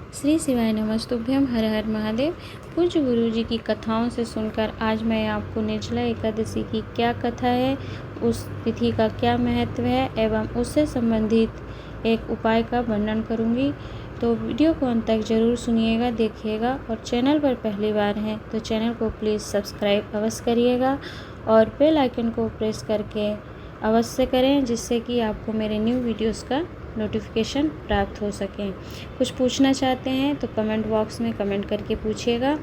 श्री शिवाय नमस्तुभ्यम। हर हर महादेव। पूज्य गुरु जी की कथाओं से सुनकर आज मैं आपको निर्जला एकादशी की क्या कथा है, उस तिथि का क्या महत्व है एवं उससे संबंधित एक उपाय का वर्णन करूंगी। तो वीडियो को अंत तक जरूर सुनिएगा, देखिएगा और चैनल पर पहली बार हैं तो चैनल को प्लीज़ सब्सक्राइब अवश्य करिएगा और बेल आइकन को प्रेस करके अवश्य करें, जिससे कि आपको मेरे न्यू वीडियोस का नोटिफिकेशन प्राप्त हो सके। कुछ पूछना चाहते हैं तो कमेंट बॉक्स में कमेंट करके पूछिएगा।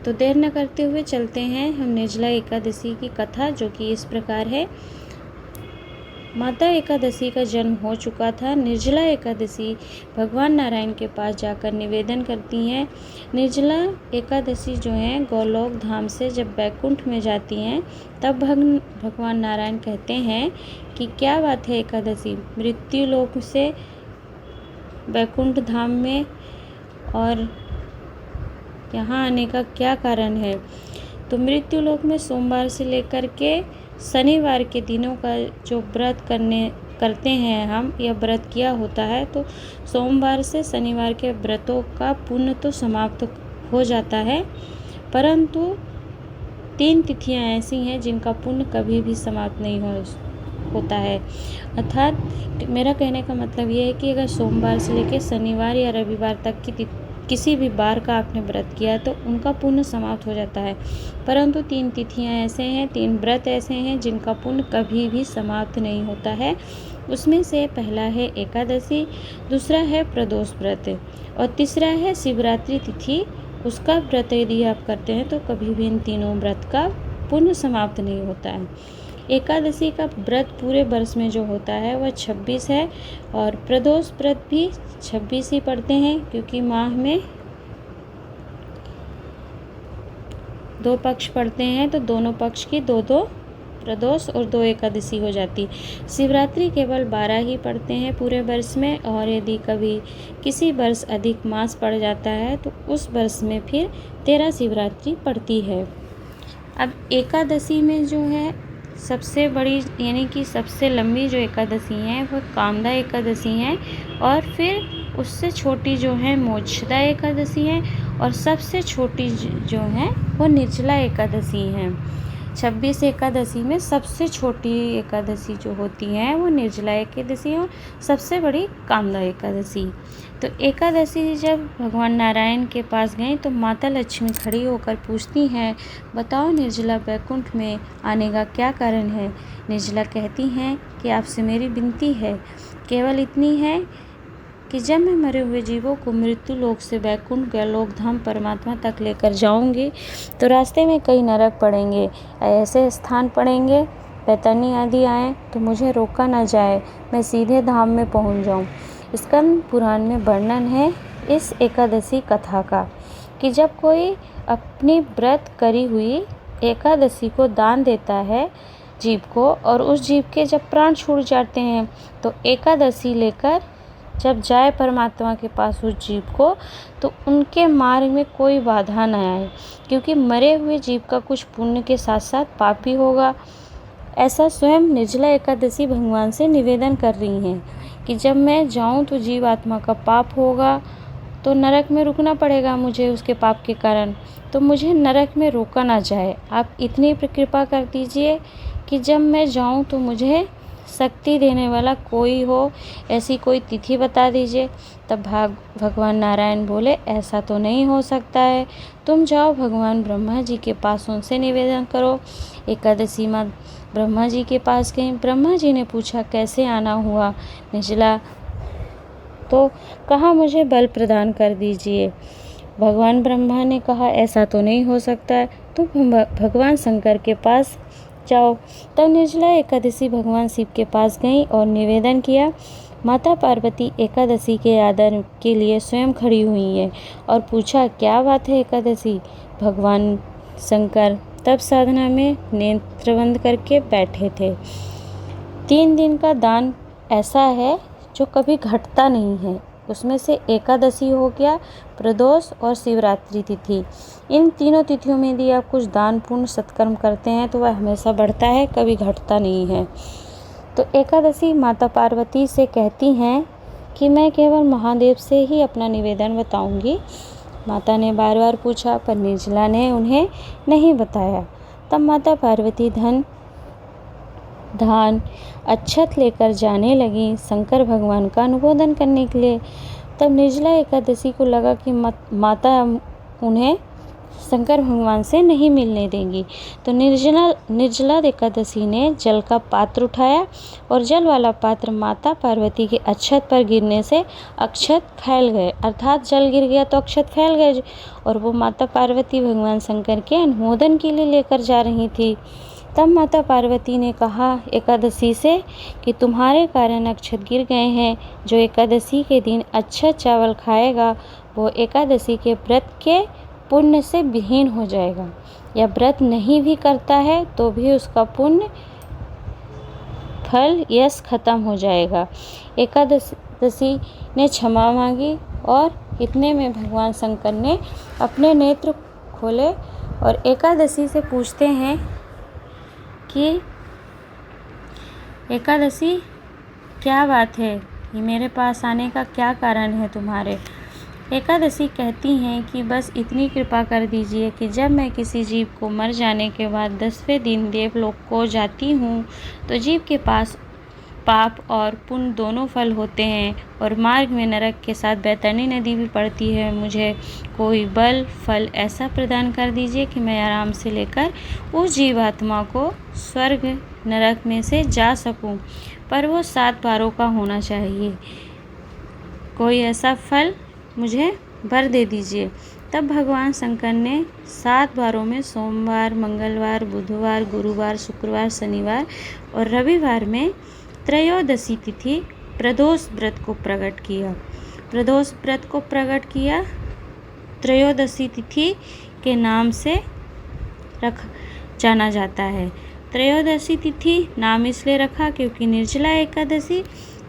तो देर न करते हुए चलते हैं हम निर्जला एकादशी की कथा, जो कि इस प्रकार है। माता एकादशी का जन्म हो चुका था। निर्जला एकादशी भगवान नारायण के पास जाकर निवेदन करती हैं। निर्जला एकादशी जो है गोलोक धाम से जब बैकुंठ में जाती हैं, तब भगवान नारायण कहते हैं कि क्या बात है एकादशी, मृत्यु लोक से बैकुंठ धाम में और यहाँ आने का क्या कारण है। तो मृत्यु लोक में सोमवार से लेकर के शनिवार के दिनों का जो व्रत करते हैं हम, यह व्रत किया होता है, तो सोमवार से शनिवार के व्रतों का पुण्य तो समाप्त हो जाता है, परंतु 3 तिथियां ऐसी हैं जिनका पुण्य कभी भी समाप्त नहीं होता है। अर्थात मेरा कहने का मतलब ये है कि अगर सोमवार से लेकर शनिवार या रविवार तक की किसी भी बार का आपने व्रत किया तो उनका पुण्य समाप्त हो जाता है, परंतु 3 तिथियां ऐसे हैं, 3 व्रत ऐसे हैं जिनका पुण्य कभी भी समाप्त नहीं होता है। उसमें से पहला है एकादशी, दूसरा है प्रदोष व्रत और तीसरा है शिवरात्रि तिथि। उसका व्रत यदि आप करते हैं तो कभी भी इन तीनों व्रत का पुण्य समाप्त नहीं होता है। एकादशी का व्रत पूरे वर्ष में जो होता है वह 26 है और प्रदोष व्रत भी 26 ही पड़ते हैं, क्योंकि माह में 2 पक्ष पड़ते हैं, तो दोनों पक्ष की 2-2 प्रदोष और 2 एकादशी हो जाती। शिवरात्रि केवल 12 ही पड़ते हैं पूरे वर्ष में, और यदि कभी किसी वर्ष अधिक मास पड़ जाता है तो उस वर्ष में फिर 13 शिवरात्रि पड़ती है। अब एकादशी में जो है सबसे बड़ी यानी कि सबसे लंबी जो एकादशी है वह कामदा एकादशी है, और फिर उससे छोटी जो है मोक्षदा एकादशी है, और सबसे छोटी जो है वो निर्जला एकादशी है। 26 एकादशी में सबसे छोटी एकादशी जो होती है वो निर्जला एकादशी है, सबसे बड़ी कामदा एकादशी। तो एकादशी जब भगवान नारायण के पास गई तो माता लक्ष्मी खड़ी होकर पूछती हैं, बताओ निर्जला बैकुंठ में आने का क्या कारण है। निर्जला कहती हैं कि आपसे मेरी विनती है, केवल इतनी है कि जब मैं मरे हुए जीवों को मृत्यु लोक से बैकुंठ गोलोक धाम परमात्मा तक लेकर जाऊंगी तो रास्ते में कई नरक पड़ेंगे, ऐसे स्थान पड़ेंगे, पैतनी आदि आए तो मुझे रोका ना जाए, मैं सीधे धाम में पहुंच जाऊं। स्कंद पुराण में वर्णन है इस एकादशी कथा का कि जब कोई अपनी व्रत करी हुई एकादशी को दान देता है जीव को, और उस जीव के जब प्राण छूट जाते हैं तो एकादशी लेकर जब जाए परमात्मा के पास उस जीव को, तो उनके मार्ग में कोई बाधा न आए, क्योंकि मरे हुए जीव का कुछ पुण्य के साथ साथ पाप भी होगा। ऐसा स्वयं निर्जला एकादशी भगवान से निवेदन कर रही हैं कि जब मैं जाऊं तो जीव आत्मा का पाप होगा, तो नरक में रुकना पड़ेगा मुझे उसके पाप के कारण, तो मुझे नरक में रोका ना जाए। आप इतनी कृपा कर दीजिए कि जब मैं जाऊं तो मुझे शक्ति देने वाला कोई हो, ऐसी कोई तिथि बता दीजिए। तब भगवान नारायण बोले, ऐसा तो नहीं हो सकता है, तुम जाओ भगवान ब्रह्मा जी के पास, उनसे निवेदन करो। एकादशी माँ ब्रह्मा जी के पास गई। ब्रह्मा जी ने पूछा, कैसे आना हुआ निर्जला, तो कहा मुझे बल प्रदान कर दीजिए। भगवान ब्रह्मा ने कहा, ऐसा तो नहीं हो सकता है, तुम भगवान शंकर के पास जाओ। तब निर्जला एकादशी भगवान शिव के पास गई और निवेदन किया। माता पार्वती एकादशी के आदर के लिए स्वयं खड़ी हुई है और पूछा, क्या बात है एकादशी। भगवान शंकर तब साधना में नेत्र बंद करके बैठे थे। 3 दिन का दान ऐसा है जो कभी घटता नहीं है, उसमें से एकादशी हो गया, प्रदोष और शिवरात्रि तिथि। इन तीनों तिथियों में यदि आप कुछ दान पुण्य सत्कर्म करते हैं तो वह हमेशा बढ़ता है, कभी घटता नहीं है। तो एकादशी माता पार्वती से कहती हैं कि मैं केवल महादेव से ही अपना निवेदन बताऊंगी। माता ने बार बार पूछा, पर निर्जला ने उन्हें नहीं बताया। तब माता पार्वती धान अक्षत लेकर जाने लगी शंकर भगवान का अनुमोदन करने के लिए। तब निर्जला एकादशी को लगा कि माता उन्हें शंकर भगवान से नहीं मिलने देंगी, तो निर्जला एकादशी ने जल का पात्र उठाया और जल वाला पात्र माता पार्वती के अक्षत पर गिरने से अक्षत फैल गए, अर्थात जल गिर गया तो अक्षत फैल गए, और वो माता पार्वती भगवान शंकर के अनुमोदन के लिए लेकर जा रही थी। तब माता पार्वती ने कहा एकादशी से कि तुम्हारे कारण अक्षत गिर गए हैं। जो एकादशी के दिन अक्षत चावल खाएगा वो एकादशी के व्रत के पुण्य से विहीन हो जाएगा, या व्रत नहीं भी करता है तो भी उसका पुण्य फल यश खत्म हो जाएगा। एकादशी ने क्षमा मांगी और इतने में भगवान शंकर ने अपने नेत्र खोले और एकादशी से पूछते हैं कि एकादशी क्या बात है, ये मेरे पास आने का क्या कारण है तुम्हारे। एकादशी कहती हैं कि बस इतनी कृपा कर दीजिए कि जब मैं किसी जीव को मर जाने के बाद 10वें दिन देवलोक को जाती हूँ तो जीव के पास पाप और पुण्य दोनों फल होते हैं, और मार्ग में नरक के साथ बैतरणी नदी भी पड़ती है। मुझे कोई बल फल ऐसा प्रदान कर दीजिए कि मैं आराम से लेकर उस जीवात्मा को स्वर्ग नरक में से जा सकूं, पर वो 7 बारों का होना चाहिए। कोई ऐसा फल मुझे वर दे दीजिए। तब भगवान शंकर ने 7 बारों में सोमवार, मंगलवार, बुधवार, गुरुवार, शुक्रवार, शनिवार और रविवार में त्रयोदशी तिथि प्रदोष व्रत को प्रकट किया। प्रदोष व्रत को प्रकट किया त्रयोदशी तिथि के नाम से जाना जाता है। त्रयोदशी तिथि नाम इसलिए रखा क्योंकि निर्जला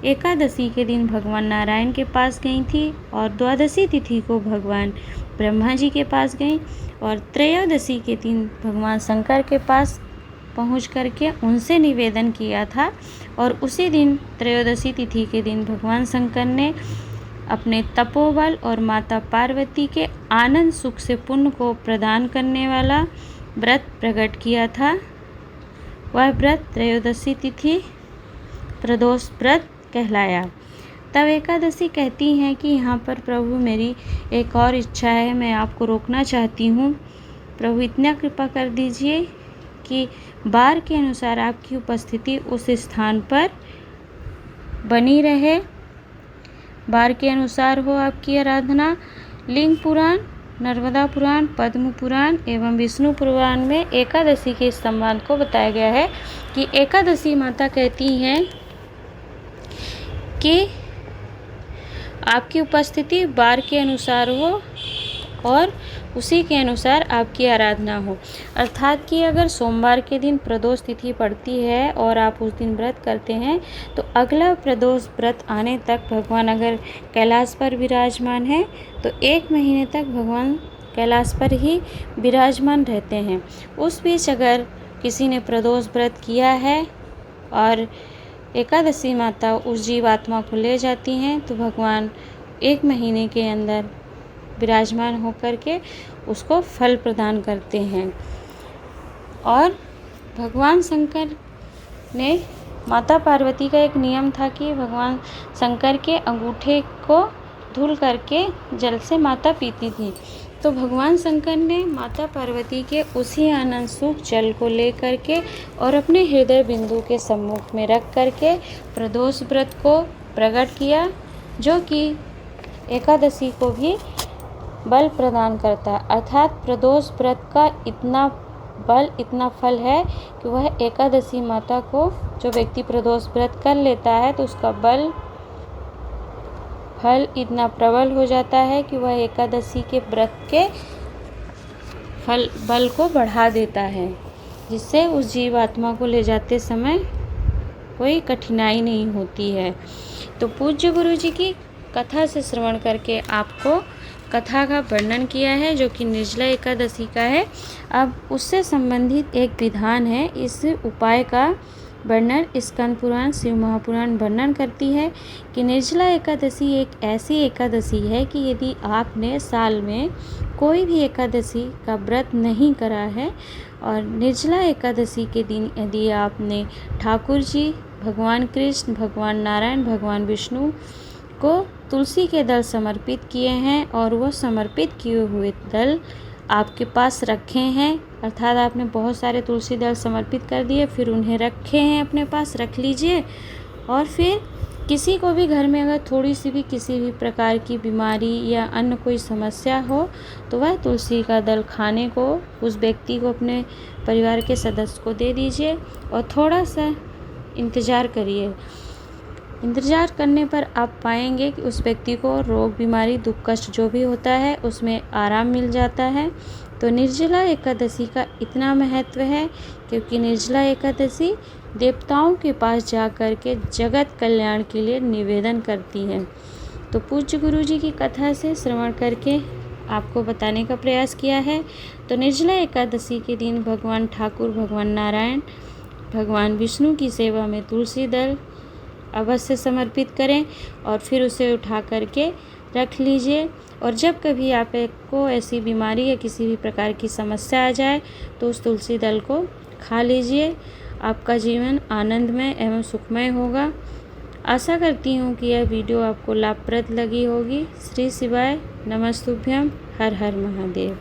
एकादशी के दिन भगवान नारायण के पास गई थी, और द्वादशी तिथि को भगवान ब्रह्मा जी के पास गई, और त्रयोदशी के दिन भगवान शंकर के पास पहुंच करके उनसे निवेदन किया था। और उसी दिन त्रयोदशी तिथि के दिन भगवान शंकर ने अपने तपोबल और माता पार्वती के आनंद सुख से पुण्य को प्रदान करने वाला व्रत प्रकट किया था। वह व्रत त्रयोदशी तिथि प्रदोष व्रत कहलाया। तब एकादशी कहती हैं कि यहाँ पर प्रभु मेरी एक और इच्छा है, मैं आपको रोकना चाहती हूँ। प्रभु इतना कृपा कर दीजिए कि बार के अनुसार आपकी उपस्थिति उस स्थान पर बनी रहे, बार के अनुसार हो आपकी आराधना। लिंग पुराण, नर्मदा पुराण, पद्म पुराण एवं विष्णु पुराण में एकादशी के संवाद को बताया गया है कि एकादशी माता कहती हैं कि आपकी उपस्थिति बार के अनुसार हो और उसी के अनुसार आपकी आराधना हो। अर्थात कि अगर सोमवार के दिन प्रदोष तिथि पड़ती है और आप उस दिन व्रत करते हैं तो अगला प्रदोष व्रत आने तक भगवान अगर कैलाश पर विराजमान है तो 1 महीने तक भगवान कैलाश पर ही विराजमान रहते हैं। उस बीच अगर किसी ने प्रदोष व्रत किया है और एकादशी माता उस जीवात्मा को ले जाती हैं तो भगवान 1 महीने के अंदर विराजमान होकर के उसको फल प्रदान करते हैं। और भगवान शंकर ने माता पार्वती का एक नियम था कि भगवान शंकर के अंगूठे को धुल करके जल से माता पीती थी, तो भगवान शंकर ने माता पार्वती के उसी आनंद सुख जल को ले करके और अपने हृदय बिंदु के सम्मुख में रख करके प्रदोष व्रत को प्रकट किया, जो कि एकादशी को भी बल प्रदान करता है। अर्थात प्रदोष व्रत का इतना बल, इतना फल है कि वह एकादशी माता को, जो व्यक्ति प्रदोष व्रत कर लेता है तो उसका फल इतना प्रबल हो जाता है कि वह एकादशी के व्रत के बल को बढ़ा देता है, जिससे उस जीवात्मा को ले जाते समय कोई कठिनाई नहीं होती है। तो पूज्य गुरु जी की कथा से श्रवण करके आपको कथा का वर्णन किया है, जो कि निर्जला एकादशी का है। अब उससे संबंधित एक विधान है, इस उपाय का वर्णन स्कंद पुराण, शिव महापुराण वर्णन करती है कि निर्जला एकादशी एक ऐसी एकादशी है कि यदि आपने साल में कोई भी एकादशी का व्रत नहीं करा है और निर्जला एकादशी के दिन यदि आपने ठाकुर जी, भगवान कृष्ण, भगवान नारायण, भगवान विष्णु को तुलसी के दल समर्पित किए हैं और वह समर्पित किए हुए दल आपके पास रखे हैं, अर्थात आपने बहुत सारे तुलसी दल समर्पित कर दिए, फिर उन्हें रखे हैं अपने पास, रख लीजिए। और फिर किसी को भी घर में अगर थोड़ी सी भी किसी भी प्रकार की बीमारी या अन्य कोई समस्या हो तो वह तुलसी का दल खाने को उस व्यक्ति को, अपने परिवार के सदस्य को दे दीजिए और थोड़ा सा इंतज़ार करिए। इंतज़ार करने पर आप पाएंगे कि उस व्यक्ति को रोग, बीमारी, दुख, कष्ट जो भी होता है उसमें आराम मिल जाता है। तो निर्जला एकादशी का इतना महत्व है क्योंकि निर्जला एकादशी देवताओं के पास जा कर के जगत कल्याण के लिए निवेदन करती है। तो पूज्य गुरु जी की कथा से श्रवण करके आपको बताने का प्रयास किया है। तो निर्जला एकादशी के दिन भगवान ठाकुर, भगवान नारायण, भगवान विष्णु की सेवा में तुलसी दल अवश्य समर्पित करें और फिर उसे उठा करके रख लीजिए। और जब कभी आपको ऐसी बीमारी या किसी भी प्रकार की समस्या आ जाए तो उस तुलसी दल को खा लीजिए। आपका जीवन आनंदमय एवं सुखमय होगा। आशा करती हूँ कि यह वीडियो आपको लाभप्रद लगी होगी। श्री शिवाय नमस्तुभ्यम। हर हर महादेव।